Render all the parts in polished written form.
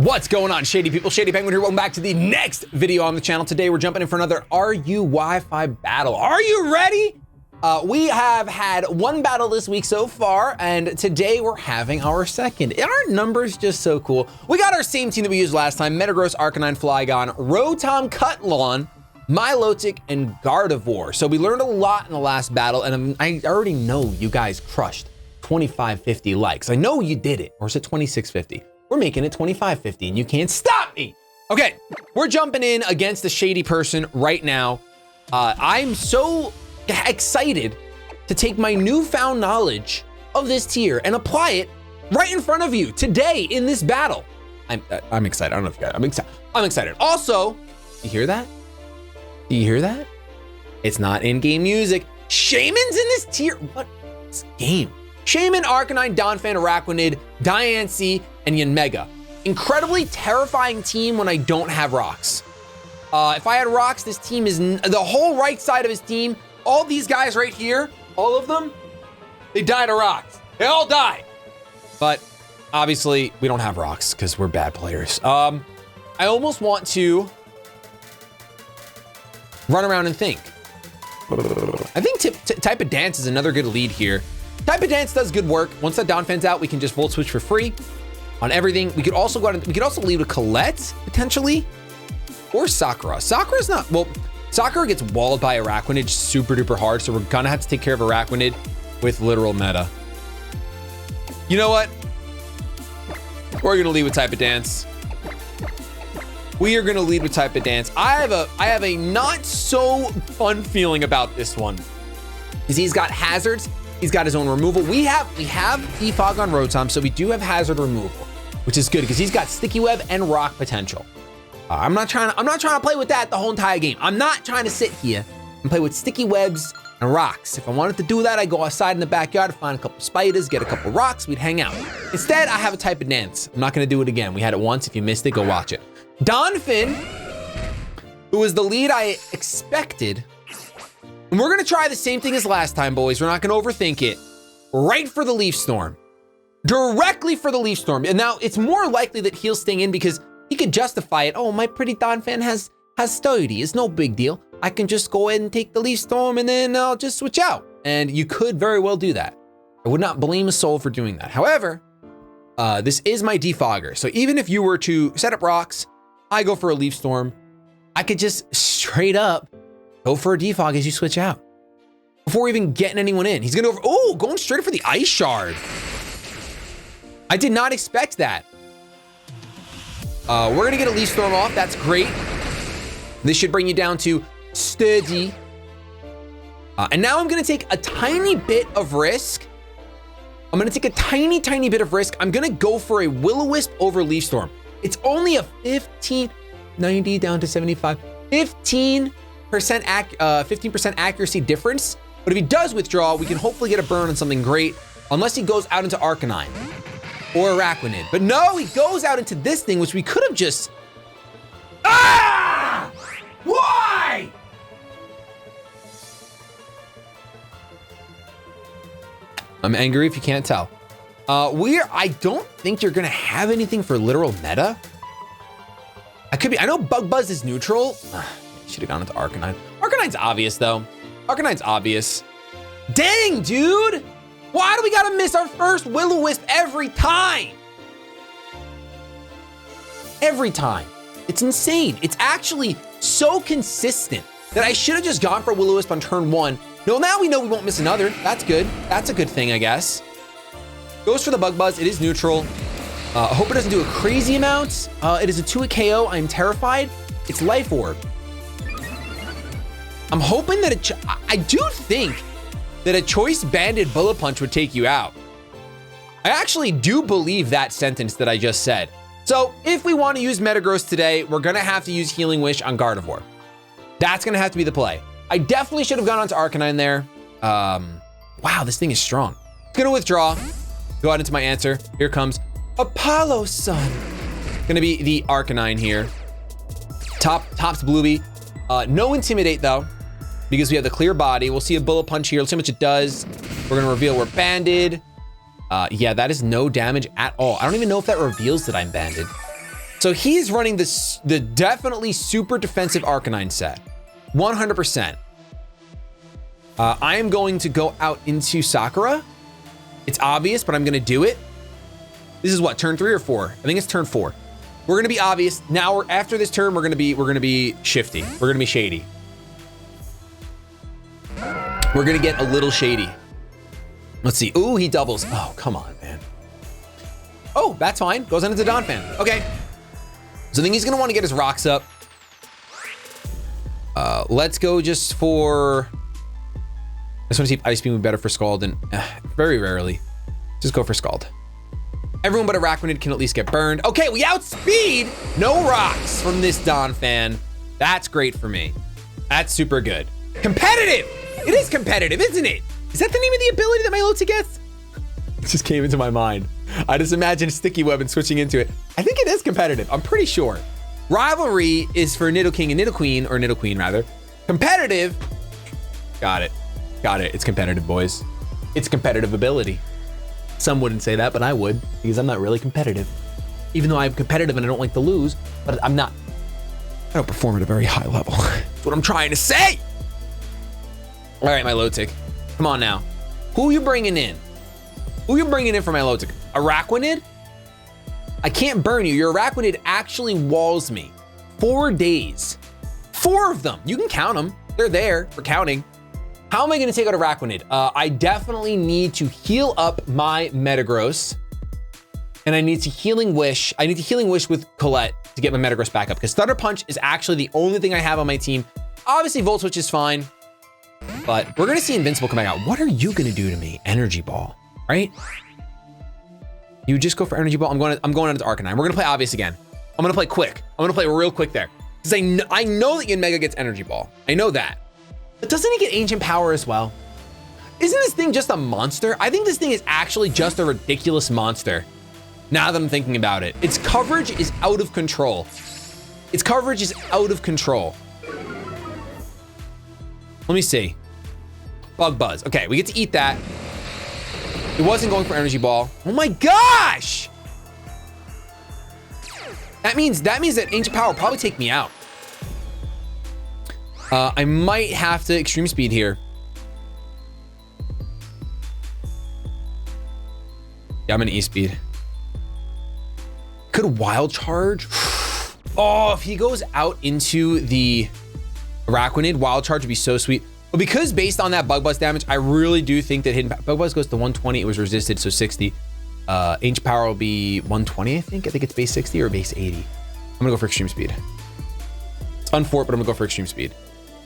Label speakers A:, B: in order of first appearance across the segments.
A: What's going on, Shady people? ShadyPenguinn here. Welcome back to the next video on the channel. Today we're jumping in for another Wi-Fi battle. Are you ready? We have had one battle this week so far, and today we're having our second. Aren't numbers just so cool? We got our same team that we used last time: Metagross, Arcanine, Flygon, Rotom, Cutlon, Milotic, and Gardevoir. So we learned a lot in the last battle, and I already know you guys crushed 2550 likes. I know you did it. Or is it 2650? We're making it 2550 and you can't stop me. Okay, we're jumping in against the shady person right now. I'm so excited to take my newfound knowledge of this tier and apply it right in front of you today in this battle. I'm excited. I don't know if you guys, I'm excited. Also, you hear that? Do you hear that? It's not in-game music. Shaman's in this tier. What? This game. Shaman, Arcanine, Donphan, Araquanid, Diancie, and Yanmega. Incredibly terrifying team when I don't have rocks. If I had rocks, this team is the whole right side of his team. All these guys right here, all of them, they died of rocks. They all died. But obviously we don't have rocks because we're bad players. I almost want to run around and think. I think Type of Dance is another good lead here. Type of Dance does good work. Once that Donphan's out, we can just Volt Switch for free on everything. We could also go out and, we could also lead with Colette, potentially, or Sakura. Sakura's not, well, Sakura gets walled by Araquanid super duper hard, so we're gonna have to take care of Araquanid with literal meta. You know what? We're gonna lead with Type of Dance. We are gonna lead with Type of Dance. I have a not so fun feeling about this one, because he's got hazards. He's got his own removal. We have Defog on Rotom, so we do have hazard removal, which is good because he's got Sticky Web and Rock potential. I'm not trying to play with that the whole entire game. I'm not trying to sit here and play with Sticky Webs and rocks. If I wanted to do that, I'd go outside in the backyard, find a couple spiders, get a couple rocks, we'd hang out. Instead, I have a Type of Dance. I'm not gonna do it again. We had it once. If you missed it, go watch it. Donphan, who was the lead I expected. And we're gonna try the same thing as last time, boys. We're not gonna overthink it. Right for the Leaf Storm. Directly for the Leaf Storm. And now it's more likely that he'll stay in because he could justify it. Oh, my pretty Donphan has sturdy. It's no big deal. I can just go ahead and take the Leaf Storm and then I'll just switch out. And you could very well do that. I would not blame a soul for doing that. However, this is my defogger. So even if you were to set up rocks, I go for a Leaf Storm, I could just straight up go for a defog as you switch out before even getting anyone in. He's gonna going straight for the Ice Shard. I did not expect that. We're gonna get a Leaf Storm off. That's great. This should bring you down to sturdy. And now I'm gonna take a tiny bit of risk. I'm gonna take a tiny bit of risk. I'm gonna go for a Will-o-Wisp over Leaf Storm. It's only a 90 down to 75, 15% accuracy difference. But if he does withdraw, we can hopefully get a burn on something great, unless he goes out into Arcanine or Araquanid. But no, he goes out into this thing, which we could have just... Ah! Why? I'm angry if you can't tell. I don't think you're gonna have anything for literal meta. I know Bug Buzz is neutral. Should have gone into Arcanine. Arcanine's obvious though. Arcanine's obvious. Dang, dude! Why do we gotta miss our first Will-o-Wisp every time? Every time. It's insane. It's actually so consistent that I should have just gone for Will-o-Wisp on turn one. No, now we know we won't miss another. That's good. That's a good thing, I guess. Goes for the Bug Buzz. It is neutral. I hope it doesn't do a crazy amount. It is a 2-hit KO. I'm terrified. It's Life Orb. I'm hoping that I do think that a Choice Banded Bullet Punch would take you out. I actually do believe that sentence that I just said. So if we want to use Metagross today, we're gonna have to use Healing Wish on Gardevoir. That's gonna have to be the play. I definitely should have gone onto Arcanine there. Wow, this thing is strong. Gonna withdraw, go out into my answer. Here comes Apollo Sun. Gonna be the Arcanine here. Tops Bluey. No Intimidate though, because we have the clear body. We'll see a Bullet Punch here. Let's see how much it does. We're gonna reveal we're banded. Yeah, that is no damage at all. I don't even know if that reveals that I'm banded. So he's running the definitely super defensive Arcanine set, 100%. I am going to go out into Sakura. It's obvious, but I'm gonna do it. This is what, turn 3 or 4? I think it's turn 4. We're gonna be obvious. Now after this turn, we're gonna be shifty. We're gonna be shady. We're gonna get a little shady. Let's see. Ooh, he doubles. Oh, come on, man. Oh, that's fine. Goes on into Donphan. Okay. So I think he's gonna want to get his rocks up. Let's go just for. I just want to see if Ice Beam would be better for Scald, and very rarely. Just go for Scald. Everyone but Araquanid can at least get burned. Okay, we outspeed. No rocks from this Donphan. That's great for me. That's super good. Competitive. It is competitive, isn't it? Is that the name of the ability that Milotic gets? It just came into my mind. I just imagined Sticky Web and switching into it. I think it is competitive. I'm pretty sure. Rivalry is for Nidoking and Nidoqueen, or Nidoqueen rather. Competitive. Got it. Got it. It's competitive, boys. It's competitive ability. Some wouldn't say that, but I would, because I'm not really competitive. Even though I'm competitive and I don't like to lose, but I'm not. I don't perform at a very high level. That's what I'm trying to say. All right, Milotic. Come on now. Who are you bringing in? Who are you bringing in for Milotic? Araquanid? I can't burn you. Your Araquanid actually walls me. 4 days. 4 of them. You can count them. They're there for counting. How am I gonna take out Araquanid? I definitely need to heal up my Metagross. And I need to Healing Wish. I need to Healing Wish with Colette to get my Metagross back up, because Thunder Punch is actually the only thing I have on my team. Obviously, Volt Switch is fine, but we're gonna see Invincible come back out. What are you gonna do to me? Energy Ball, right? You just go for Energy Ball. I'm going on into Arcanine. We're gonna play obvious again. I'm gonna play quick. I'm gonna play real quick there. Because I know that Yanmega gets Energy Ball. I know that. But doesn't he get Ancient Power as well? Isn't this thing just a monster? I think this thing is actually just a ridiculous monster. Now that I'm thinking about it. Its coverage is out of control. Its coverage is out of control. Let me see. Bug Buzz. Okay, we get to eat that. It wasn't going for Energy Ball. Oh my gosh! That means that Ancient Power will probably take me out. I might have to Extreme Speed here. Yeah, I'm gonna E-Speed. Could Wild Charge? Oh, if he goes out into the Araquanid, Wild Charge would be so sweet. But because based on that Bug Buzz damage, I really do think that Bug Buzz goes to 120. It was resisted, so 60. Ancient Power will be 120, I think. I think it's base 60 or base 80. I'm gonna go for Extreme Speed. It's unfort, but I'm gonna go for Extreme Speed.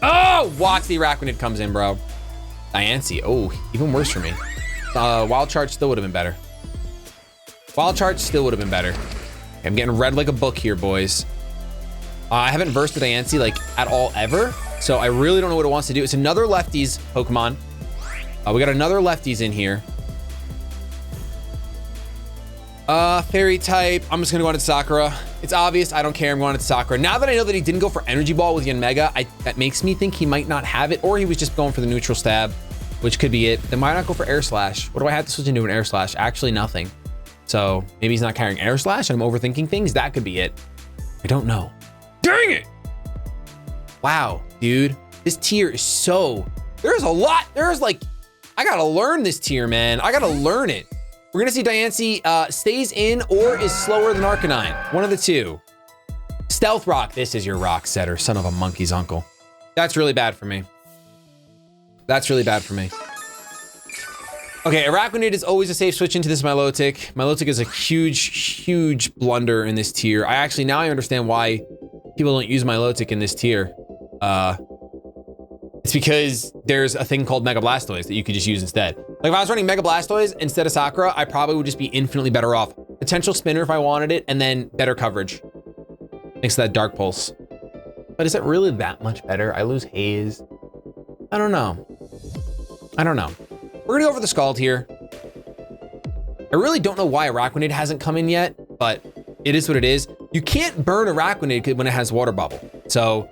A: Oh, watch the Araquanid comes in, bro. Diancie, oh, even worse for me. Wild Charge still would have been better. Wild Charge still would have been better. Okay, I'm getting read like a book here, boys. I haven't versed with Diancie like at all ever, so I really don't know what it wants to do. It's another lefties Pokemon. We got another lefties in here. Fairy type. I'm just gonna go on to Sakura. It's obvious. I don't care. I'm going on to Sakura. Now that I know that he didn't go for Energy Ball with Yanmega, that makes me think he might not have it, or he was just going for the neutral stab, which could be it. Then why not go for Air Slash? What do I have to switch into an Air Slash? Actually, nothing. So maybe he's not carrying Air Slash and I'm overthinking things. That could be it. I don't know. Dang it! Wow, dude. This tier is so... There's a lot. There's like... I gotta learn this tier, man. I gotta learn it. We're gonna see Diancie stays in or is slower than Arcanine. One of the two. Stealth Rock. This is your rock setter, son of a monkey's uncle. That's really bad for me. That's really bad for me. Okay, Araquanid is always a safe switch into this Milotic. Milotic is a huge blunder in this tier. Now I understand why people don't use Milotic in this tier. It's because there's a thing called Mega Blastoise that you could just use instead. Like if I was running Mega Blastoise instead of Sakura, I probably would just be infinitely better off. Potential Spinner if I wanted it, and then better coverage. Thanks to that Dark Pulse. But is it really that much better? I lose Haze. I don't know. I don't know. We're gonna go for the Scald here. I really don't know why Araquanid hasn't come in yet, but it is what it is. You can't burn Araquanid when it has Water Bubble. So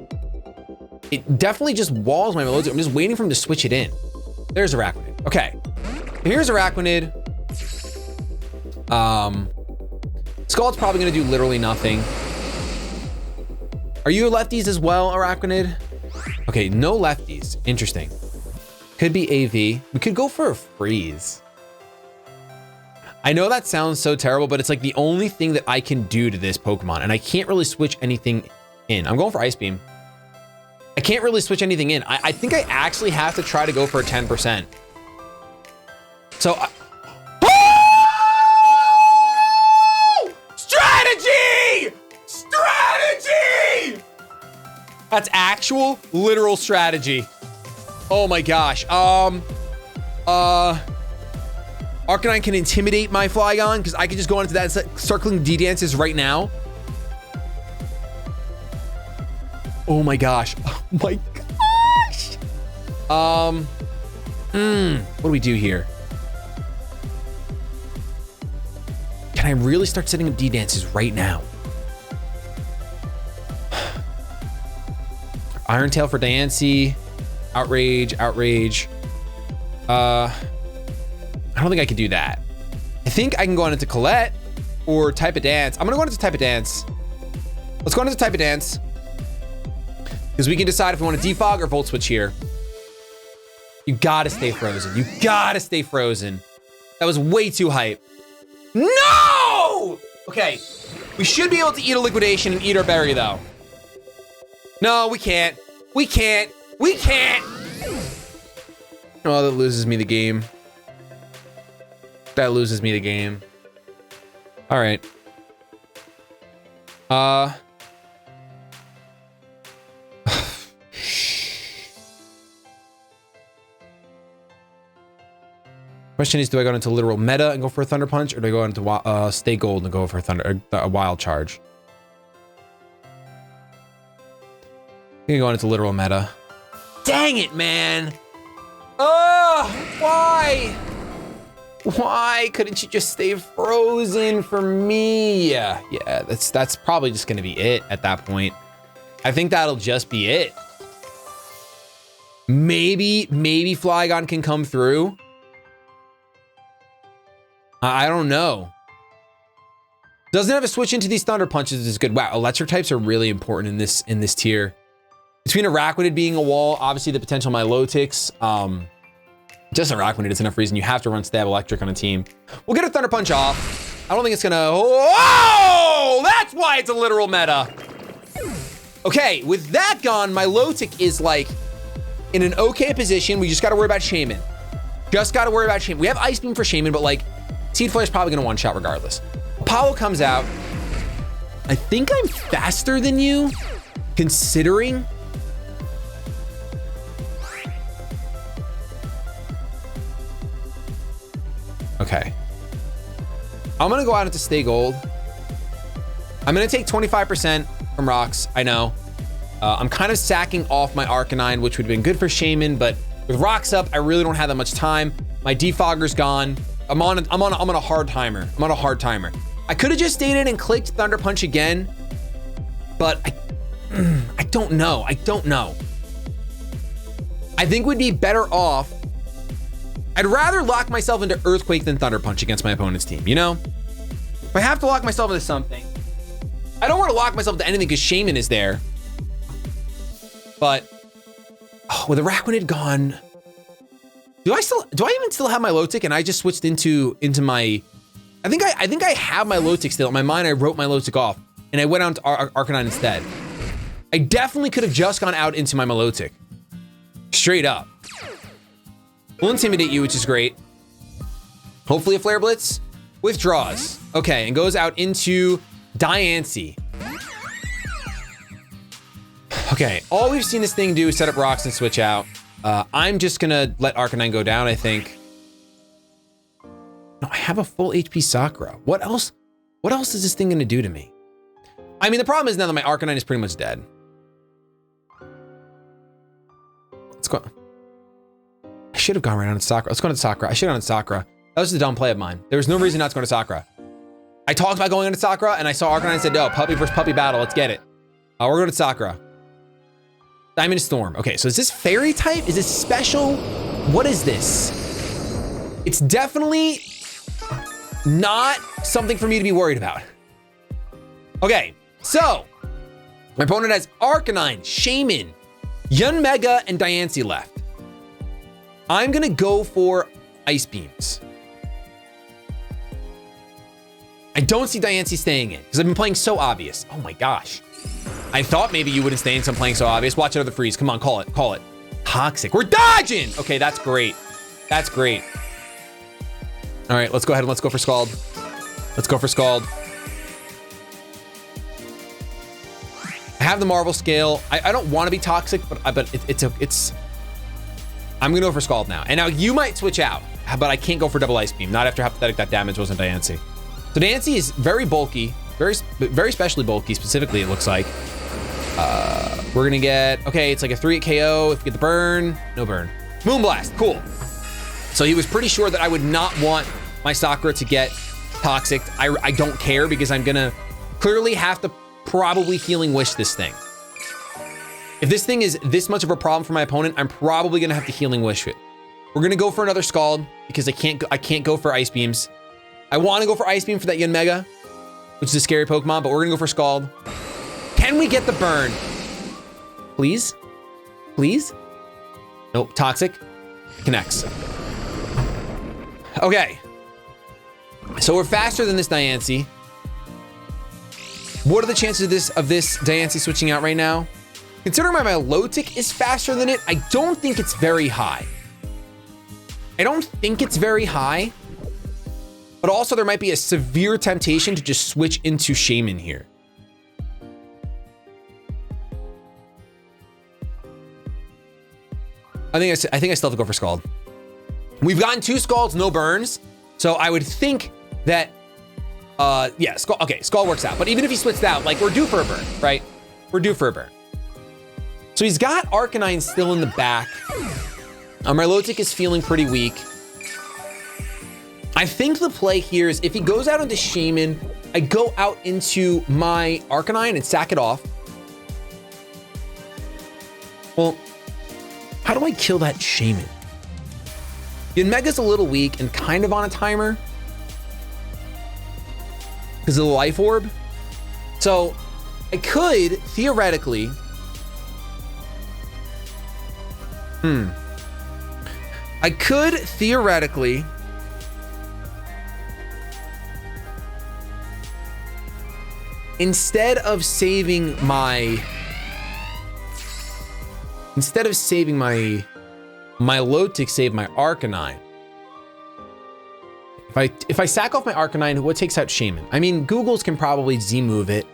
A: it definitely just walls my Milotic. I'm just waiting for him to switch it in. There's Araquanid. Okay, here's Araquanid. Scald's probably gonna do literally nothing. Are you lefties as well, Arachnid? Okay, no lefties. Interesting. Could be AV. We could go for a freeze. I know that sounds so terrible, but it's like the only thing that I can do to this Pokemon, and I can't really switch anything in. I'm going for Ice Beam. I can't really switch anything in. I think I actually have to try to go for a 10%. So, strategy! Strategy! That's actual, literal strategy. Oh my gosh. Arcanine can intimidate my Flygon because I can just go into that and start clicking D-Dances right now. Oh my gosh. Oh my gosh. What do we do here? Can I really start setting up D-Dances right now? Iron Tail for Diancie. Outrage, Outrage. I don't think I could do that. I think I can go on into Colette or Type of Dance. I'm gonna go on into Type of Dance. Let's go on into Type of Dance. Because we can decide if we want to defog or Volt Switch here. You gotta stay frozen. You gotta stay frozen. That was way too hype. No! Okay, we should be able to eat a Liquidation and eat our berry though. No, we can't. We can't. We can't. Oh, that loses me the game. That loses me the game. All right. Question is, do I go into literal meta and go for a Thunder Punch, or do I go into Stay Gold and go for a Wild Charge? I'm gonna go into literal meta. Dang it, man! Oh, why? Why couldn't you just stay frozen for me? Yeah, that's probably just gonna be it at that point. I think that'll just be it. Maybe Flygon can come through. I don't know. Doesn't have a switch into these Thunder Punches is good. Wow, electric types are really important in this tier. Between Araquanid being a wall, obviously the potential Milotics, just Araquanid is enough reason you have to run Stab Electric on a team. We'll get a Thunder Punch off. I don't think it's gonna, oh, that's why it's a literal meta. Okay, with that gone, Milotic is like in an okay position. We just gotta worry about Shaman. Just gotta worry about Shaman. We have Ice Beam for Shaman, but like, Seed Flare is probably gonna one-shot regardless. Apollo comes out. I think I'm faster than you, considering. Okay. I'm gonna go out into Stay Gold. I'm gonna take 25% from Rocks, I know. I'm kind of sacking off my Arcanine, which would have been good for Shaman, but with Rocks up, I really don't have that much time. My Defogger's gone. I'm on a hard timer. I'm on a hard timer. I could have just stayed in and clicked Thunder Punch again, but I don't know. I don't know. I think we'd be better off. I'd rather lock myself into Earthquake than Thunder Punch against my opponent's team, you know? If I have to lock myself into something, I don't want to lock myself into anything because Shaman is there. But with Araquanid gone, do I even still have my Milotic? And I just switched into my, I think I have my Milotic still. In my mind, I wrote my Milotic off and I went on to Arcanine instead. I definitely could have just gone out into my Milotic. Straight up. We'll Intimidate you, which is great. Hopefully a Flare Blitz. Withdraws. Okay, and goes out into Diancie. Okay, all we've seen this thing do is set up Rocks and switch out. I'm just gonna let Arcanine go down, I think. No, I have a full HP Sakura. What else is this thing gonna do to me? I mean, the problem is now that my Arcanine is pretty much dead. Let's go. I should have gone right on to Sakura. Let's go on to Sakura. I should have gone on to Sakura. That was a dumb play of mine. There was no reason not to go to Sakura. I talked about going into Sakura and I saw Arcanine and said, no, puppy versus puppy battle. Let's get it. We're going to Sakura. Diamond Storm. Okay, so is this fairy type? Is this special? What is this? It's definitely not something for me to be worried about. Okay, so My opponent has Arcanine, Shaman, Yanmega, and Diancie left. I'm gonna go for Ice Beams. I don't see Diancie staying in because I've been playing so obvious. Oh my gosh. I thought maybe you wouldn't stay in, so I'm playing so obvious. Watch out of the freeze. Come on, call it, call it. Toxic, we're dodging. Okay, that's great. That's great. All right, let's go ahead and let's go for Scald. Let's go for Scald. I have the Marvel Scale. I don't want to be toxic, but it's. I'm gonna go for Scald now. And now you might switch out, but I can't go for double Ice Beam. Not after Hypothetic that damage wasn't Diancie. So Diancie is very bulky, very specially bulky. Specifically, it looks like. We're gonna get okay. It's like a 3-hit KO. If we get the burn, no burn. Moonblast, cool. So he was pretty sure that I would not want my Sakura to get toxic. I don't care because I'm gonna clearly have to probably Healing Wish this thing. If this thing is this much of a problem for my opponent, I'm probably gonna have to Healing Wish it. We're gonna go for another Scald because I can't go for Ice Beams. I want to go for Ice Beam for that Yanmega, which is a scary Pokemon, but we're gonna go for Scald. Can we get the burn? Please? Please? Nope, toxic. Connects. Okay. So we're faster than this Diancie. What are the chances of this Diancie switching out right now? Considering my Milotic is faster than it, I don't think it's very high. I don't think it's very high, but also there might be a severe temptation to just switch into Shaman here. I think I still have to go for Scald. We've gotten 2 Scalds, no burns. So I would think that, yeah, Scald, okay, Scald works out. But even if he switched out, like we're due for a burn, right? We're due for a burn. So he's got Arcanine still in the back. Milotic is feeling pretty weak. I think the play here is if he goes out into Shaman, I go out into my Arcanine and sack it off. Well, how do I kill that Shaman? Yanmega's a little weak and kind of on a timer because of the Life Orb. So I could theoretically, I could theoretically instead of saving my Milotic, save my Arcanine. If I sack off my Arcanine, what takes out Shaman? I mean, Googles can probably Z-move it.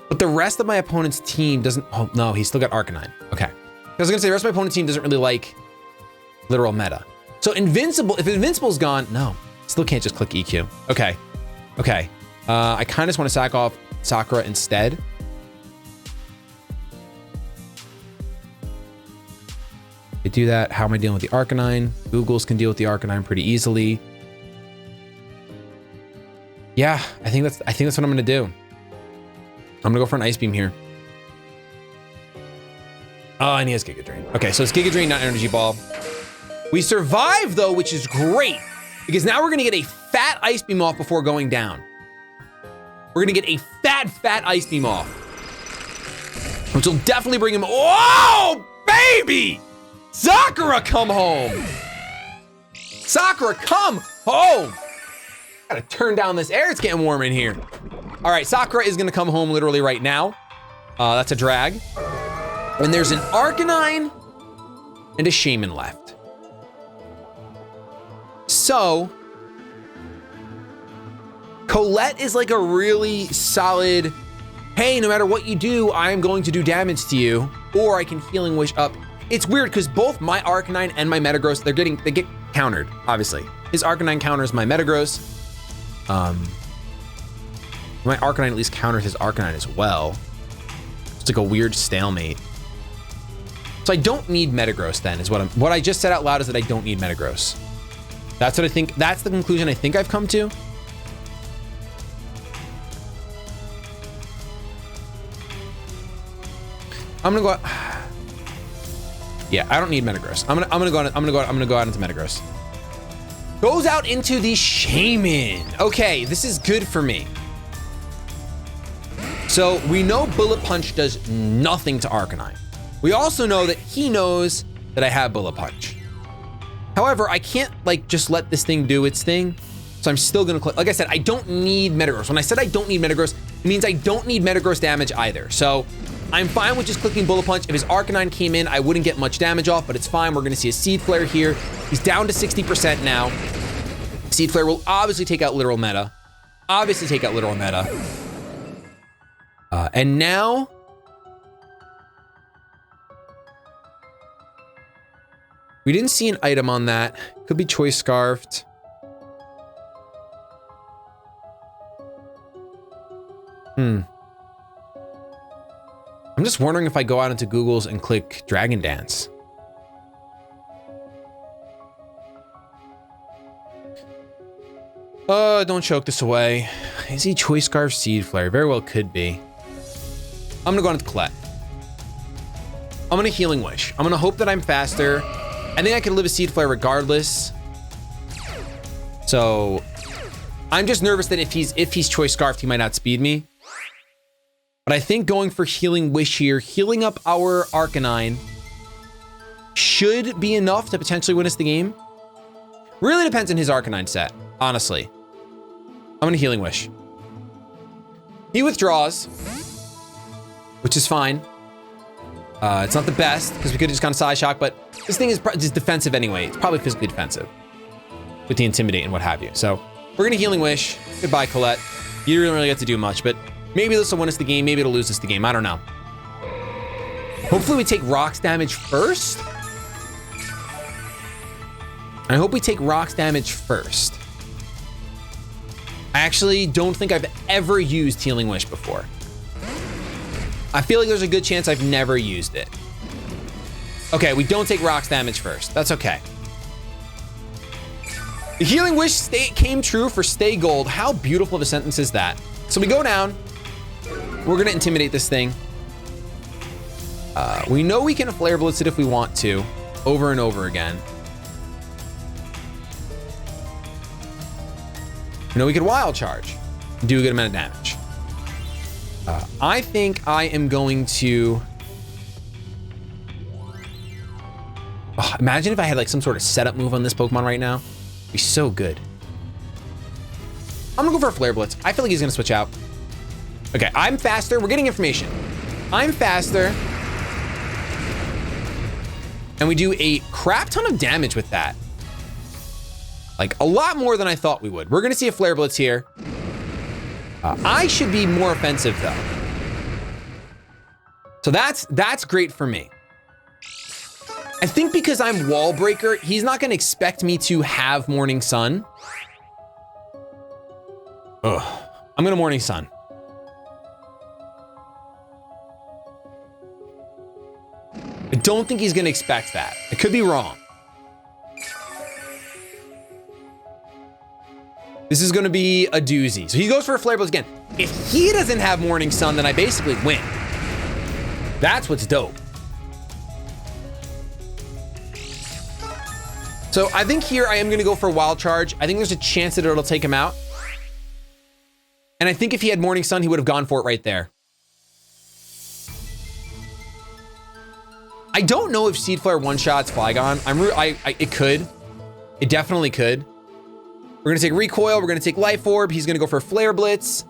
A: But the rest of my opponent's team doesn't, oh no, he's still got Arcanine. Okay. I was gonna say the rest of my opponent's team doesn't really like literal meta. So Invincible, if Invincible's gone, no, still can't just click EQ. Okay, okay. I kind of just want to sack off Sakura instead. I do that, how am I dealing with the Arcanine? Googles can deal with the Arcanine pretty easily. Yeah, I think that's what I'm gonna do. I'm gonna go for an Ice Beam here. Oh, and he has Giga Drain. Okay, so it's Giga Drain, not Energy Ball. We survive though, which is great, because now we're gonna get a fat Ice Beam off before going down. We're gonna get a fat Ice Beam off, which will definitely bring him. Oh, baby! Sakura, come home! Sakura, come home! Gotta turn down this air, it's getting warm in here. All right, Sakura is gonna come home literally right now. That's a drag. And there's an Arcanine and a Shaman left. So, Colette is like a really solid, hey, no matter what you do, I'm going to do damage to you, or I can Healing Wish up. It's weird because both my Arcanine and my Metagross, they get countered, obviously. His Arcanine counters my Metagross. My Arcanine at least counters his Arcanine as well. It's like a weird stalemate. So I don't need Metagross then, is what I just said out loud is that I don't need Metagross. That's what I think, that's the conclusion I think I've come to. I'm gonna go. Yeah, I don't need Metagross. I'm gonna go out into Metagross. Goes out into the Shaman. Okay, this is good for me. So we know Bullet Punch does nothing to Arcanine. We also know that he knows that I have Bullet Punch. However, I can't like just let this thing do its thing. So I'm still gonna, like I said, I don't need Metagross. When I said I don't need Metagross, it means I don't need Metagross damage either. So I'm fine with just clicking Bullet Punch. If his Arcanine came in, I wouldn't get much damage off, but it's fine. We're gonna see a Seed Flare here. He's down to 60% now. Seed Flare will obviously take out Literal Meta. And now, we didn't see an item on that. Could be Choice Scarfed. I'm just wondering if I go out into Google's and click Dragon Dance. Don't choke this away. Is he Choice Scarf Seed Flare? Very well could be. I'm gonna go on into Colette. I'm gonna Healing Wish. I'm gonna hope that I'm faster. I think I can live a Seed Flare regardless. So I'm just nervous that if he's Choice Scarfed, he might outspeed me. But I think going for Healing Wish here, healing up our Arcanine should be enough to potentially win us the game. Really depends on his Arcanine set, honestly. I'm gonna Healing Wish. He withdraws, which is fine. It's not the best because we could have just gone Side Shock, but this thing is just defensive anyway. It's probably physically defensive with the Intimidate and what have you. So we're gonna Healing Wish. Goodbye, Colette. You didn't really get to do much, but maybe this will win us the game. Maybe it'll lose us the game. I don't know. Hopefully we take Rocks damage first. I hope we take Rocks damage first. I actually don't think I've ever used Healing Wish before. I feel like there's a good chance I've never used it. Okay, we don't take Rocks damage first. That's okay. The Healing Wish came true for Stay Gold. How beautiful of a sentence is that? So we go down. We're gonna Intimidate this thing. We know we can Flare Blitz it if we want to, over and over again. We know we could Wild Charge, do a good amount of damage. I think I am going to... Oh, imagine if I had like some sort of setup move on this Pokemon right now. It'd be so good. I'm gonna go for a Flare Blitz. I feel like he's gonna switch out. Okay, I'm faster. We're getting information. I'm faster. And we do a crap ton of damage with that. Like a lot more than I thought we would. We're gonna see a Flare Blitz here. I should be more offensive though. So that's great for me. I think because I'm Wall Breaker, he's not gonna expect me to have Morning Sun. Ugh, I'm gonna Morning Sun. I don't think he's gonna expect that. I could be wrong. This is gonna be a doozy. So he goes for a Flare Blitz again. If he doesn't have Morning Sun, then I basically win. That's what's dope. So I think here I am gonna go for a Wild Charge. I think there's a chance that it'll take him out. And I think if he had Morning Sun, he would have gone for it right there. I don't know if Seed Flare one-shots Flygon. It could. It definitely could. We're gonna take Recoil, we're gonna take Life Orb, he's gonna go for Flare Blitz.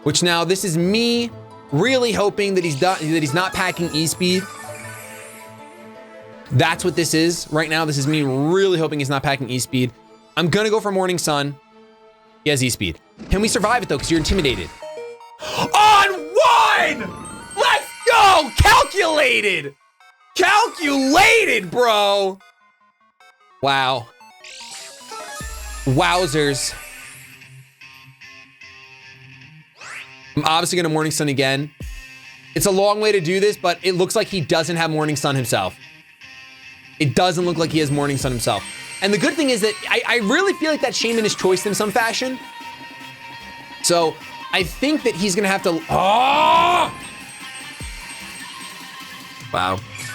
A: Which now, this is me really hoping that he's not packing E-Speed. That's what this is right now. This is me really hoping he's not packing E-Speed. I'm gonna go for Morning Sun. He has E-Speed. Can we survive it though, because you're intimidated? On one! Let's go! Calculated! Calculated, bro! Wow. Wowzers. I'm obviously gonna Morning Sun again. It's a long way to do this, but it looks like he doesn't have Morning Sun himself. It doesn't look like he has Morning Sun himself. And the good thing is that I really feel like that Shaman is choiced in some fashion. So I think that he's gonna have to, oh! Wow.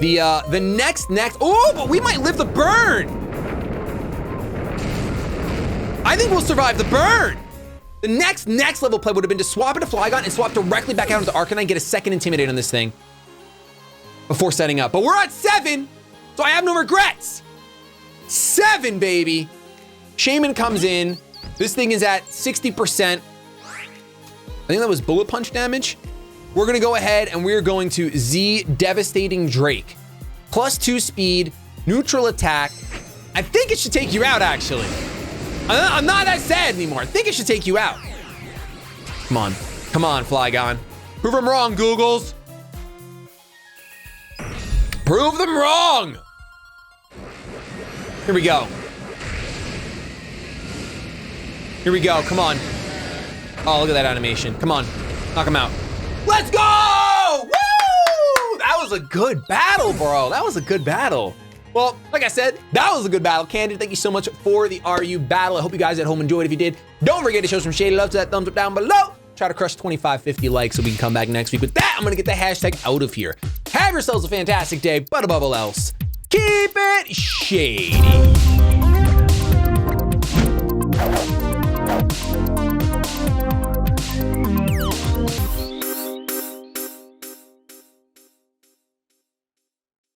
A: The next, oh, but we might live the burn. I think we'll survive the burn. The next level play would have been to swap into Flygon and swap directly back out into Arcanine, get a second Intimidate on this thing before setting up. But we're at 7, so I have no regrets. 7, baby. Shaman comes in. This thing is at 60%. I think that was Bullet Punch damage. We're gonna go ahead and we're going to Z Devastating Drake. +2 speed, neutral attack. I think it should take you out, actually. I'm not that sad anymore. I think it should take you out. Come on, Flygon. Prove them wrong, Googles. Prove them wrong. Here we go. Come on. Oh, look at that animation. Come on, knock him out. Let's go! Woo! That was a good battle, bro. That was a good battle. Well, like I said, that was a good battle. Candid, thank you so much for the RU battle. I hope you guys at home enjoyed. If you did, don't forget to show some shady love to that thumbs up down below. Try to crush 25, 50 likes so we can come back next week. With that, I'm gonna get the hashtag out of here. Have yourselves a fantastic day, but above all else, keep it shady.